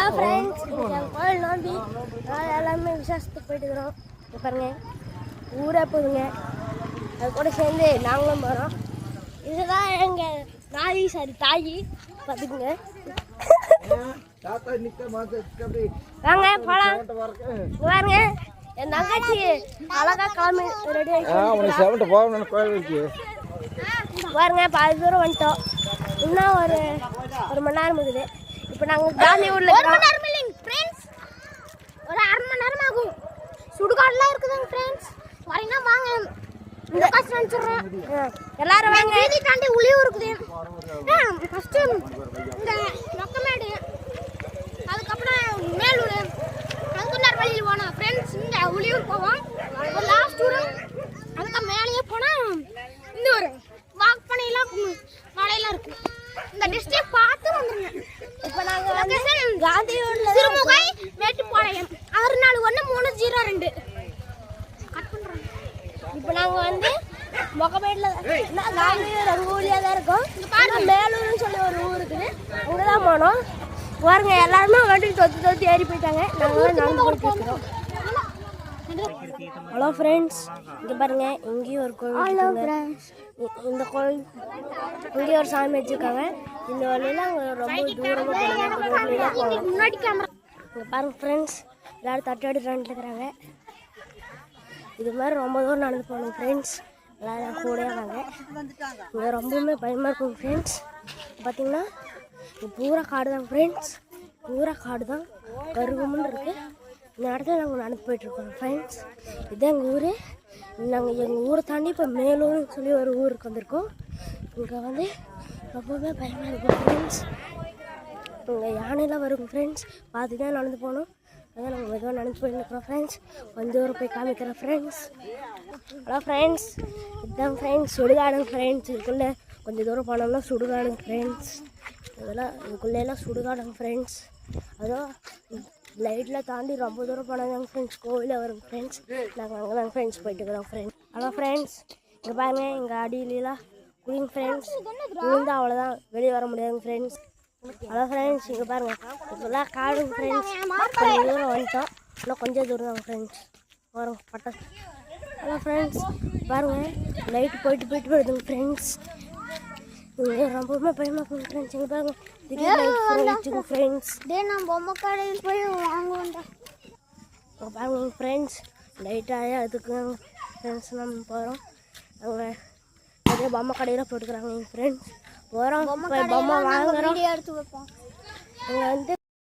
Hello friends, கோயில் நோம்பி எல்லாமே விசேஷத்துக்கு போயிட்டு இருக்கிறோம். பாருங்க ஊரே போதுங்க, அது கூட சேர்ந்து நாங்களும் போகிறோம். இதுதான் எங்கள் தாயி பார்த்துக்குங்க. வாங்க போகலாம். பாருங்க என் தங்கச்சி அழகா கிளம்பி ரெடி ஆகிட்டு பாருங்க. பாதி தூரம் வந்துட்டோம், இன்னும் ஒரு மணி நேரம் இருக்குது. இப்போ நாங்கள் காந்தி ஊரில் ஒரு அரை மணி நேரம் ஆகும். சுடுகாடுலாம் இருக்குதுங்க ஃப்ரெண்ட்ஸ், வரீங்கன்னா வாங்க. இந்த காசு நினச்சிடுறேன், எல்லாரும் வாங்க. வீதி தாண்டி உளியூர் இருக்குது. ஃபஸ்ட்டு இந்த ரொக்கமேடு, அதுக்கப்புறம் மேலூர், அதுக்குண்டார் வழியில் போனோம் ஃப்ரெண்ட்ஸ். இந்த உளியூர் போவோம். லாஸ்ட் ஊர் அதுக்கு மேலேயே போனால் இந்த ஒரு வாக் பண்ணியெல்லாம் மழையெல்லாம் இருக்கும். இந்த டிஸ்ட்ரிக்ட் பார்த்து வந்துருங்க. இப்போ நாங்கள் காந்தி ஊரில் சிறுமுகை மேட்டுப்பாளையம் 641302 கட் பண்ணுறோம். இப்போ நாங்கள் வந்து மொக்கமேட்டில் காந்தி எங்கள் ஊர்லேயே தான் இருக்கோம். மேலூர்னு சொல்லி ஒரு ஊர் இருக்குது, அங்கே தான் போனோம். பாருங்க எல்லாருமே வண்டி தொத்து ஏறி போயிட்டாங்க. நாங்கள் நடந்து போயிட்டு இருக்கிறோம். ஹலோ ஃப்ரெண்ட்ஸ், இங்கே பாருங்க, இங்கேயும் ஒரு கோயில். இந்த கோயில் இங்கேயும் ஒரு சாமி வச்சுருக்காங்க. இந்த வழியில் அங்கே ரொம்ப தூரமாக முன்னாடி கேமரா. இங்கே பாருங்க ஃப்ரெண்ட்ஸ், எல்லோரும் தட்டு இருக்கிறாங்க. இது மாதிரி ரொம்ப தூரம் நடந்து போகணும் ஃப்ரெண்ட்ஸ். எல்லோரும் கூட வாங்க. இங்கே ரொம்பவுமே பயமாக இருக்கும் ஃப்ரெண்ட்ஸ். பார்த்திங்கன்னா பூரா காடு தான் ஃப்ரெண்ட்ஸ், பூரா காடு தான், கருகுமுன்னு இருக்குது. இந்த இடத்துல நாங்கள் நடந்து போயிட்டுருக்கோம் ஃப்ரெண்ட்ஸ். இதுதான் எங்கள் ஊர். நாங்கள் எங்கள் ஊரை தாண்டி இப்போ மேலூர்னு சொல்லி ஒரு ஊருக்கு வந்திருக்கோம். இங்கே வந்து ரொம்பவே பயமாக இருக்கும் ஃப்ரெண்ட்ஸ். இங்கே யானைலாம் வரும் ஃப்ரெண்ட்ஸ், பார்த்து தான் நடந்து போகணும். அதான் நாங்கள் மெதுவாக நடந்து போயிருக்கிறோம் ஃப்ரெண்ட்ஸ். கொஞ்சம் தூரம் போய் காமிக்கிறோம் ஃப்ரெண்ட்ஸ். ஹலோ ஃப்ரெண்ட்ஸ், இதுதான் ஃப்ரெண்ட்ஸ் சுடுகாடுங்க ஃப்ரெண்ட்ஸ். இதுக்குள்ளே கொஞ்சம் தூரம் போனோம்னா சுடுகாடுங்க ஃப்ரெண்ட்ஸ். இதெல்லாம் இதுக்குள்ளேலாம் சுடுகாடுங்க ஃப்ரெண்ட்ஸ். அதுவும் லைட்டில் தாண்டி ரொம்ப தூரம் போனாங்க ஃப்ரெண்ட்ஸ், கோவிலில் வரும் ஃப்ரெண்ட்ஸ். நாங்கள் அங்கே தான் ஃப்ரெண்ட்ஸ் போயிட்டு இருக்கிறோம் ஃப்ரெண்ட்ஸ். ஹலோ ஃப்ரெண்ட்ஸ், இங்கே பாருங்க எங்கள் அடியிலாம் குளிங்க ஃப்ரெண்ட்ஸ். குளிந்தால் அவ்வளோதான், வெளியே வர முடியாதுங்க ஃப்ரெண்ட்ஸ். ஹலோ ஃப்ரெண்ட்ஸ், இங்கே பாருங்கள் இதெல்லாம் காடுங்க ஃப்ரெண்ட்ஸ். கொஞ்சம் தூரம் வந்துட்டோம், இன்னும் கொஞ்சம் தூரம் தாங்க ஃப்ரெண்ட்ஸ் வரும் பட்டம். ஹலோ ஃப்ரெண்ட்ஸ், பாருங்கள் லைட்டு போயிட்டு வருதுங்க ஃப்ரெண்ட்ஸ். இங்கே ரொம்பவுமே பயமாக இருக்கும் ஃப்ரெண்ட்ஸ். இங்கே பாருங்கள் திடீர்னு ஃப்ரெண்ட்ஸ். நான் பொம்மை கடையில் போய் வாங்குவேன் பாருங்க ஃப்ரெண்ட்ஸ். லைட்டாக அதுக்கு ஃப்ரெண்ட்ஸ் நம்ம போகிறோம். அங்கே அதே பொம்மை கடையில் போட்டுக்கிறாங்க எங்கள் ஃப்ரெண்ட்ஸ். போகிறோம், பொம்மை வாங்குகிறோம். எடுத்து வைப்போம். அங்கே வந்து